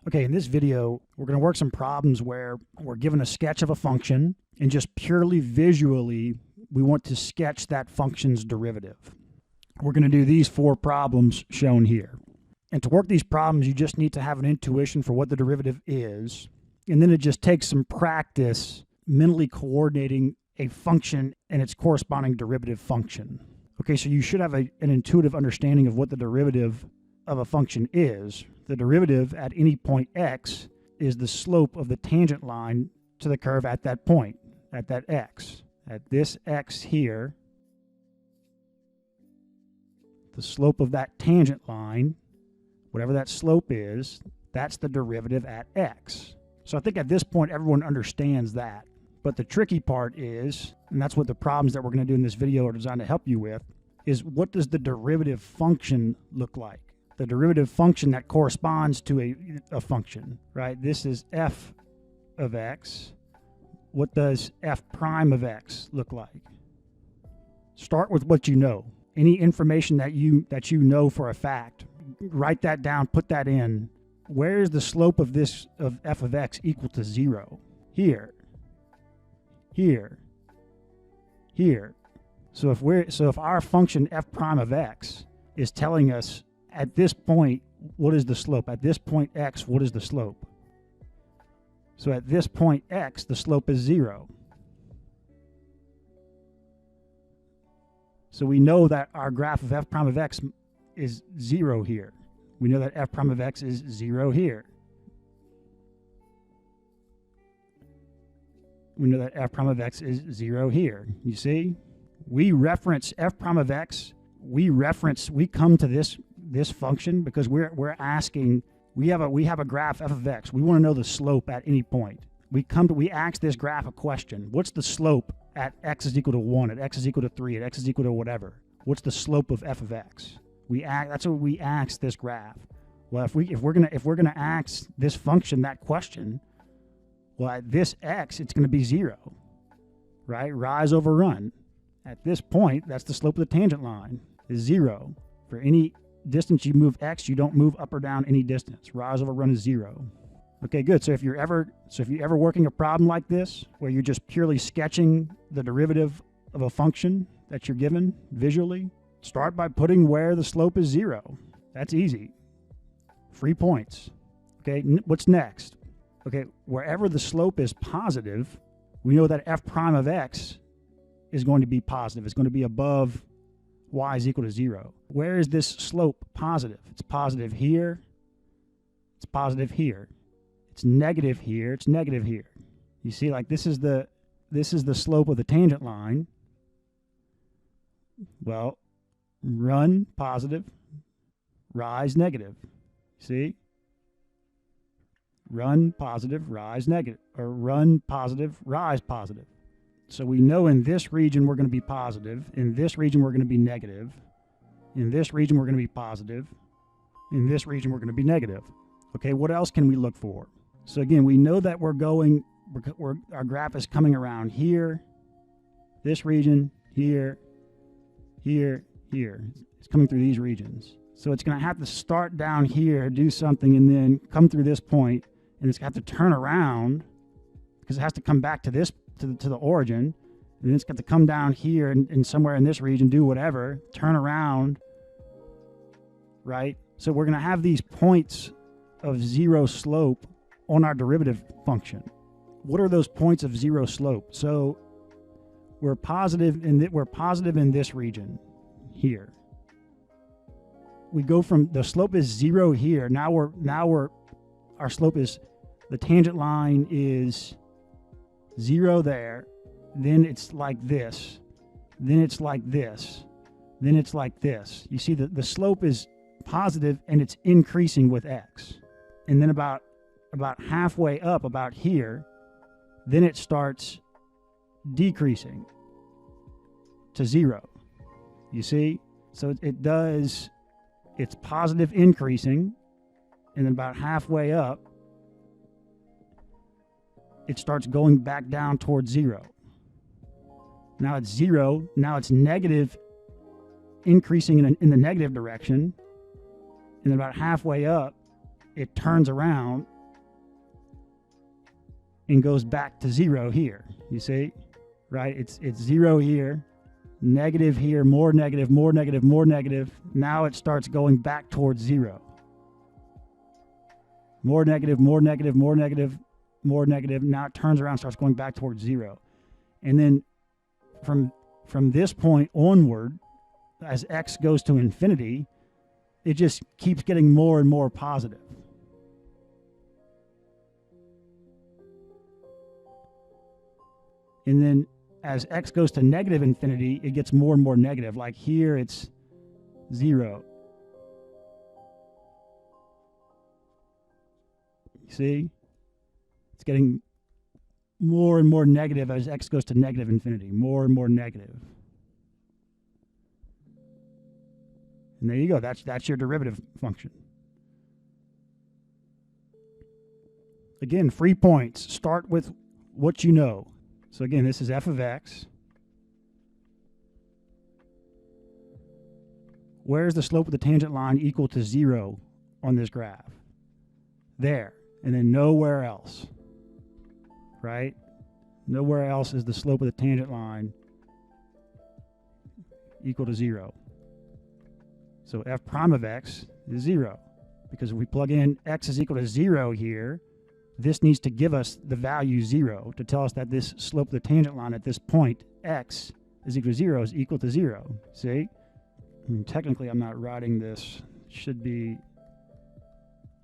Okay, in this video, we're going to work some problems where we're given a sketch of a function, and just purely visually, we want to sketch that function's derivative. We're going to do these 4 problems shown here. And to work these problems, you just need to have an intuition for what the derivative is, and then it just takes some practice mentally coordinating a function and its corresponding derivative function. Okay, so you should have an intuitive understanding of what the derivative of a function is. The derivative at any point x is the slope of the tangent line to the curve at that point, at that x. At this x here, the slope of that tangent line, whatever that slope is, that's the derivative at x. So I think at this point everyone understands that. But the tricky part is, and that's what the problems that we're going to do in this video are designed to help you with, is what does the derivative function look like? The derivative function that corresponds to a function, right? This is f of x. What does f prime of x look like? Start with what you know. Any information that you know for a fact, write that down, put that in. Where is the slope of this of f of x equal to 0? Here. Here. Here. So if our function f prime of x is telling us at this point, what is the slope? At this point x, what is the slope? So at this point x, the slope is 0. So we know that our graph of f prime of x is 0 here. We know that f prime of x is 0 here. We know that f prime of x is 0 here. You see? We reference f prime of x. We come to this function because we're asking, we have a graph f of x. We want to know the slope at any point. We ask this graph a question. What's the slope at x is equal to 1, at x is equal to 3, at x is equal to whatever? What's the slope of f of x? That's what we ask this graph. Well, if we're gonna ask this function that question, well, at this x it's going to be 0, right? Rise over run. At this point, that's the slope of the tangent line is 0. For any distance you move x, you don't move up or down any distance. Rise over run is 0. Okay, good. So if you're ever working a problem like this, where you're just purely sketching the derivative of a function that you're given visually, start by putting where the slope is 0. That's easy. Free points. Okay, what's next? Okay, wherever the slope is positive, we know that f prime of x is going to be positive. It's going to be above y is equal to 0. Where is this slope positive? It's positive here. It's positive here. It's negative here. It's negative here. You see, like this is the slope of the tangent line. Well, run positive, rise negative. See? Run positive, rise negative, or run positive, rise positive. So we know in this region we're going to be positive, in this region we're going to be negative, in this region we're going to be positive, in this region we're going to be negative. Okay, what else can we look for? So again, we know that our graph is coming around here, this region, here, here, here. It's coming through these regions. So it's going to have to start down here, do something, and then come through this point, and it's going to have to turn around because it has to come back to this, to the origin, and then it's got to come down here and somewhere in this region, do whatever, turn around, right? So we're going to have these points of 0 slope on our derivative function. What are those points of 0 slope? So we're positive in this region here. We go from the slope is 0 here. Now our slope is, the tangent line is 0 there. Then it's like this. Then it's like this. Then it's like this. You see the slope is positive and it's increasing with x. And then about halfway up, about here, then it starts decreasing to 0. You see? So it's positive increasing, and then about halfway up, it starts going back down towards 0. Now it's 0. Now it's negative, increasing in the negative direction, and then about halfway up, it turns around and goes back to 0 here. You see, right? It's 0 here, negative here, more negative, more negative, more negative. Now it starts going back towards 0. More negative, more negative, more negative, more negative. Now it turns around and starts going back towards 0. And then from this point onward, as x goes to infinity, it just keeps getting more and more positive. And then as x goes to negative infinity, it gets more and more negative. Like here, it's 0. You see? It's getting more and more negative as x goes to negative infinity. More and more negative. And there you go. That's your derivative function. Again, free points. Start with what you know. So again, this is f of x. Where is the slope of the tangent line equal to 0 on this graph? There. And then nowhere else. Right? Nowhere else is the slope of the tangent line equal to 0. So f prime of x is 0. Because if we plug in x is equal to 0 here, this needs to give us the value 0 to tell us that this slope of the tangent line at this point, x is equal to 0, is equal to 0. See? I mean, technically, I'm not writing this. It should be,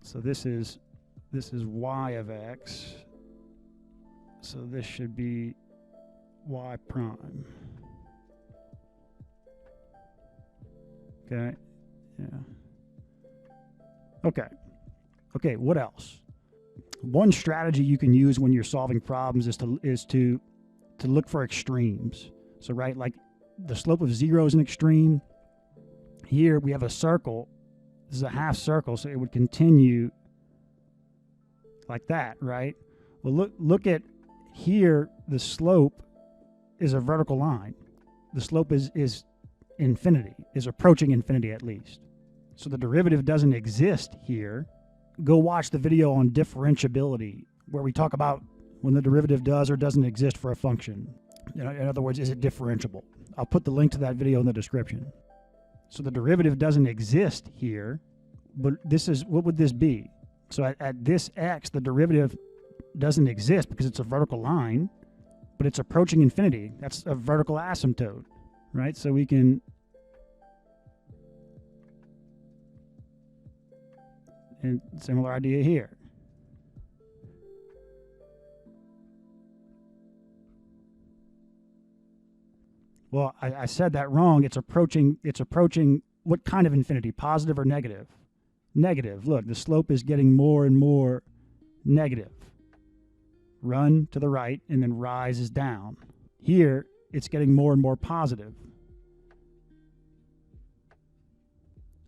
so this is y of x. So this should be y prime. Okay? Yeah. Okay. Okay, what else? One strategy you can use when you're solving problems is to look for extremes. So right, like the slope of 0 is an extreme. Here we have a circle. This is a half circle, so it would continue like that, right? Well, look at here. The slope is a vertical line. The slope is infinity, is approaching infinity at least. So the derivative doesn't exist here. Go watch the video on differentiability where we talk about when the derivative does or doesn't exist for a function. In other words, is it differentiable? I'll put the link to that video in the description. So the derivative doesn't exist here, but this is, what would this be? So at this x, the derivative doesn't exist because it's a vertical line, but it's approaching infinity. That's a vertical asymptote, right? So we can, and similar idea here. Well, I said that wrong. It's approaching what kind of infinity? Positive or negative? Negative. Look, the slope is getting more and more negative. Run to the right and then rises down. Here, it's getting more and more positive.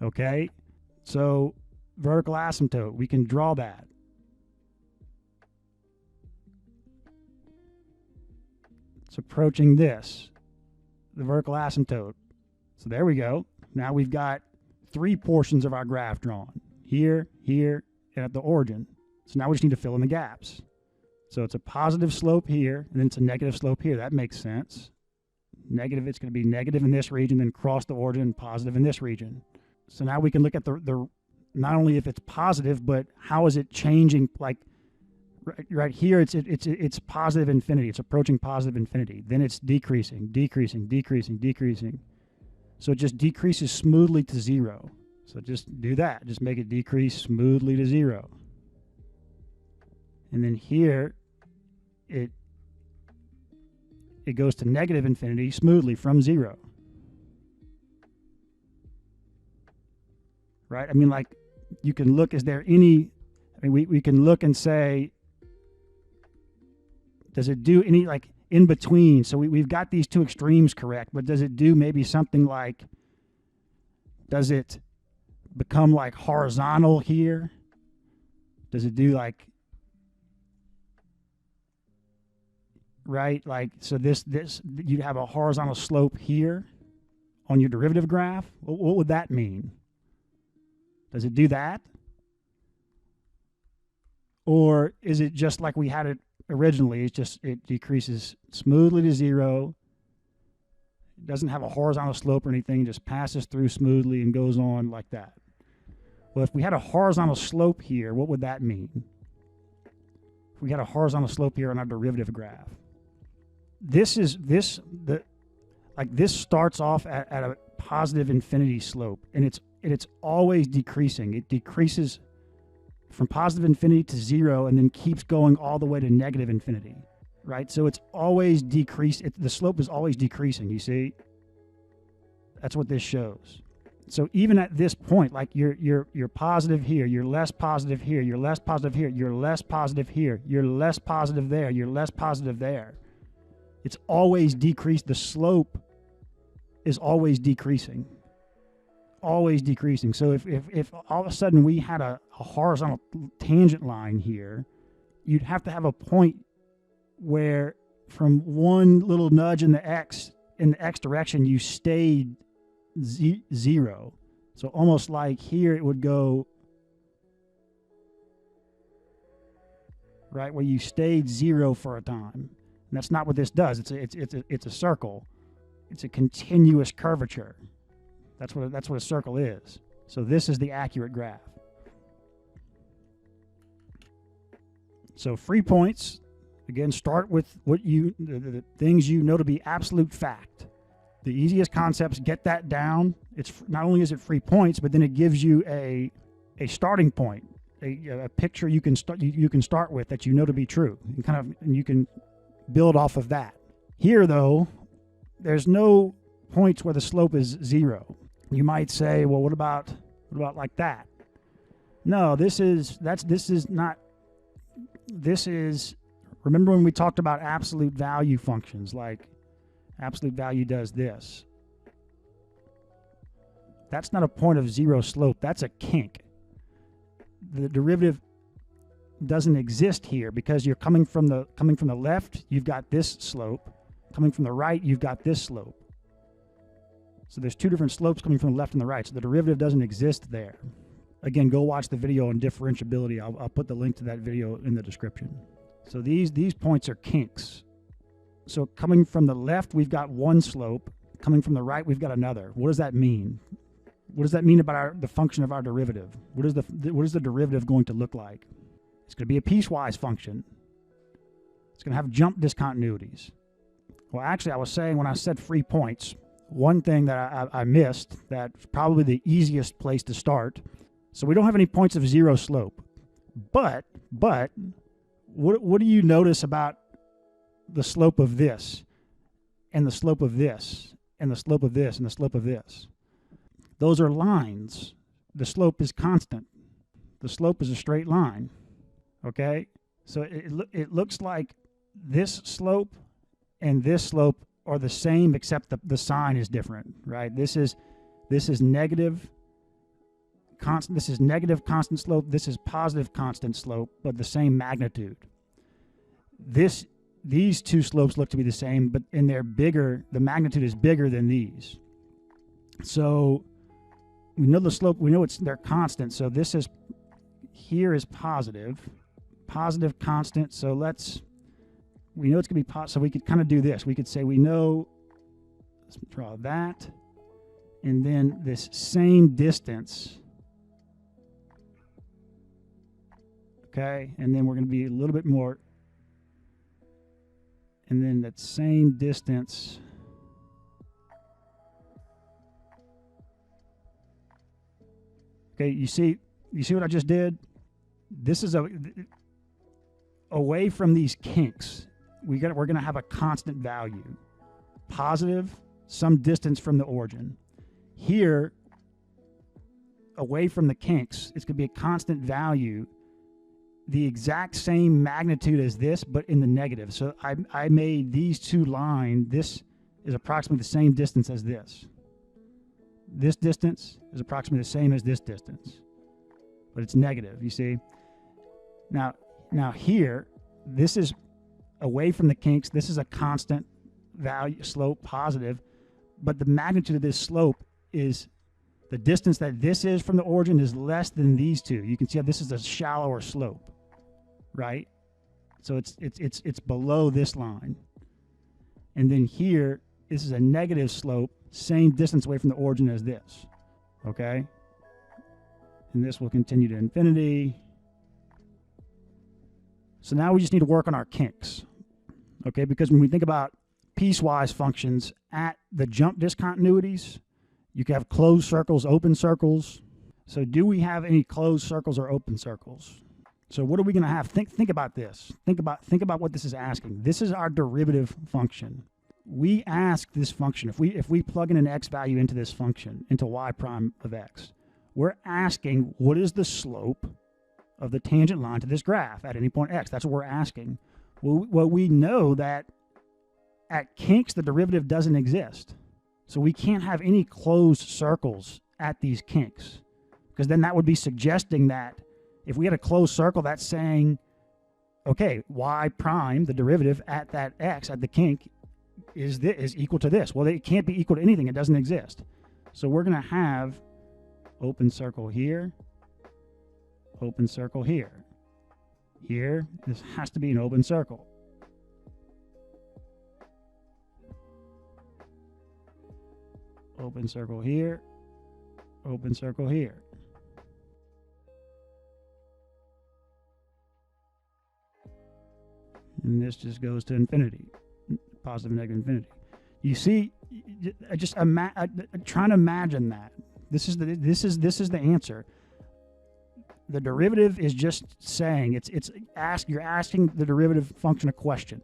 Okay? So, vertical asymptote, we can draw that. It's approaching this, the vertical asymptote. So there we go. Now we've got 3 portions of our graph drawn. Here, here, and at the origin. So now we just need to fill in the gaps. So it's a positive slope here, and then it's a negative slope here. That makes sense. Negative, it's going to be negative in this region, then cross the origin, positive in this region. So now we can look at the not only if it's positive, but how is it changing? Like right here, it's positive infinity. It's approaching positive infinity. Then it's decreasing, decreasing, decreasing, decreasing. So it just decreases smoothly to 0. So just do that. Just make it decrease smoothly to 0. And then here, it goes to negative infinity smoothly from 0. Right? I mean, like, you can look, is there any, I mean, we can look and say, does it do any, like, in between? So we've got these 2 extremes correct, but does it do maybe something like, does it become like horizontal here? Does it do like, right? Like, so this, you'd have a horizontal slope here on your derivative graph. What would that mean? Does it do that? Or is it just like we had it originally? It's just, it decreases smoothly to 0. It doesn't have a horizontal slope or anything, it just passes through smoothly and goes on like that. Well, if we had a horizontal slope here, what would that mean? If we had a horizontal slope here on our derivative graph, this starts off at a positive infinity slope, and it's always decreasing. It decreases from positive infinity to 0 and then keeps going all the way to negative infinity, right? So it's always the slope is always decreasing, you see? That's what this shows. So even at this point, like you're positive here, you're less positive here, you're less positive here, you're less positive here, you're less positive there, you're less positive there. It's always decreased. The slope is always decreasing. Always decreasing. So if all of a sudden we had a horizontal tangent line here, you'd have to have a point where from one little nudge in the x direction you stayed 0. So almost like here it would go right where you stayed 0 for a time. And that's not what this does. It's a circle. It's a continuous curvature. That's what a circle is. So this is the accurate graph. So free points, again, start with the things you know to be absolute fact. The easiest concepts, get that down. It's not only is it free points, but then it gives you a starting point, a picture you can start with that you know to be true, and you can build off of that. Here, though, there's no points where the slope is 0. You might say, well, what about like that? No, this is not. Remember when we talked about absolute value functions, like absolute value does this. That's not a point of 0 slope. That's a kink. The derivative doesn't exist here because you're coming from the left, you've got this slope. Coming from the right, you've got this slope. So there's two different slopes coming from the left and the right. So the derivative doesn't exist there. Again, go watch the video on differentiability. I'll put the link to that video in the description. So these points are kinks. So coming from the left, we've got one slope. Coming from the right, we've got another. What does that mean? What does that mean about the function of our derivative? What is the derivative going to look like? It's going to be a piecewise function. It's going to have jump discontinuities. Well, actually, I was saying when I said free points, one thing that I missed, that's probably the easiest place to start. So we don't have any points of 0 slope. But what do you notice about the slope of this, and the slope of this, and the slope of this, and the slope of this? Those are lines. The slope is constant. The slope is a straight line. Okay? So it looks like this slope and this slope are the same, except the sign is different, right? This is negative constant. This is negative constant slope. This is positive constant slope, but the same magnitude. These two slopes look to be the same, but they're bigger. The magnitude is bigger than these. So we know the slope. We know they're constant. So here is positive constant. So we know it's going to be positive. So we could kind of do this. We could say we know, let's draw that, and then this same distance. Okay, and then we're going to be a little bit more, and then that same distance. Okay, you see what I just did? This is away from these kinks. We're going to have a constant value, positive, some distance from the origin. Here, away from the kinks, it's going to be a constant value, the exact same magnitude as this, but in the negative. So I made these two lines. This is approximately the same distance as this. This distance is approximately the same as this distance, but it's negative, you see? Now here, this is away from the kinks. This is a constant value, slope, positive, but the magnitude of this slope is the distance that this is from the origin is less than these two. You can see how this is a shallower slope. right? So it's below this line. And then here, this is a negative slope, same distance away from the origin as this, okay? And this will continue to infinity. So now we just need to work on our kinks, okay? Because when we think about piecewise functions at the jump discontinuities, you can have closed circles, open circles. So do we have any closed circles or open circles? So what are we going to have? Think about this. Think about what this is asking. This is our derivative function. We ask this function, if we plug in an x value into this function, into y prime of x, we're asking what is the slope of the tangent line to this graph at any point x. That's what we're asking. Well, we know that at kinks, the derivative doesn't exist. So we can't have any closed circles at these kinks, because then that would be suggesting that if we had a closed circle, that's saying, okay, y prime, the derivative at that x, at the kink, is equal to this. Well, it can't be equal to anything. It doesn't exist. So we're going to have open circle here, open circle here. Here, this has to be an open circle. Open circle here, open circle here. And this just goes to infinity, positive, negative, infinity. You see, trying to imagine that. This is the answer. The derivative is just saying you're asking the derivative function a question.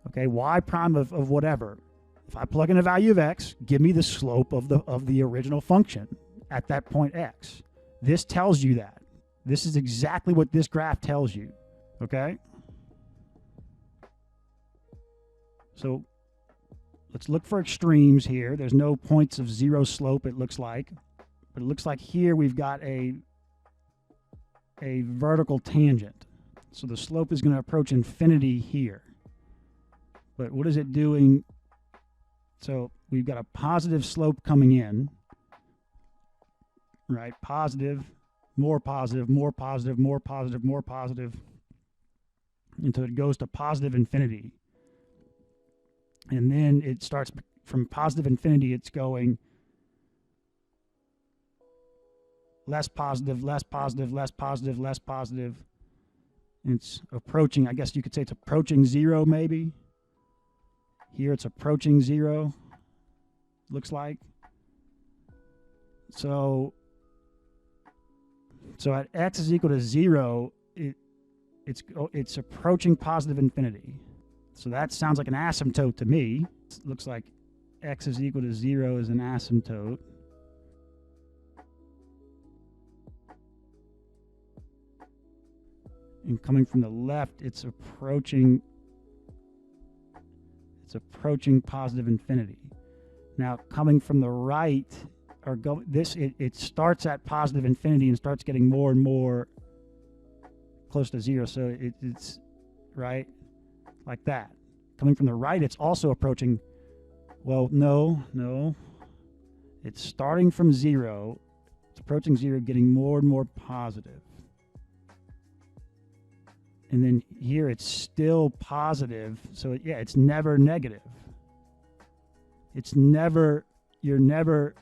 Okay, y prime of whatever. If I plug in a value of x, give me the slope of the original function at that point x. This tells you that. This is exactly what this graph tells you. Okay? So let's look for extremes here. There's no points of zero slope, it looks like. But it looks like here we've got a vertical tangent. So the slope is going to approach infinity here. But what is it doing? So we've got a positive slope coming in, right? Positive, more positive, more positive, more positive, more positive, until it goes to positive infinity. And then it starts from positive infinity, it's going less positive, less positive, less positive, less positive. It's approaching, I guess you could say it's approaching zero maybe. Here it's approaching zero, looks like. So at x is equal to 0, it's approaching positive infinity. So that sounds like an asymptote to me. It looks like x is equal to 0 is an asymptote. And coming from the left, it's approaching positive infinity. Now, coming from the right, it starts at positive infinity and starts getting more and more close to 0. So it's right like that. Coming from the right, it's also approaching. Well, no. It's starting from 0. It's approaching 0, getting more and more positive. And then here it's still positive. So yeah, it's never negative. You're never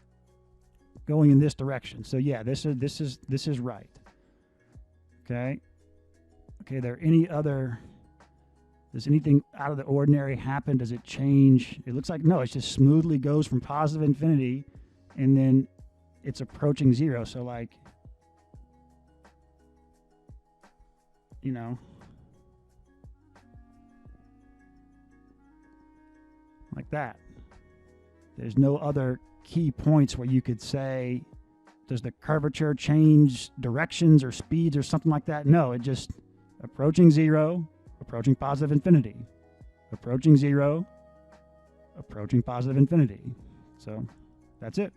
going in this direction. So yeah, this is right. Okay. Does anything out of the ordinary happen? Does it change? It looks like no, it just smoothly goes from positive infinity and then it's approaching 0. So like, like that. There's no other key points where you could say, does the curvature change directions or speeds or something like that? No, it just approaching 0, approaching positive infinity, approaching 0, approaching positive infinity. So that's it.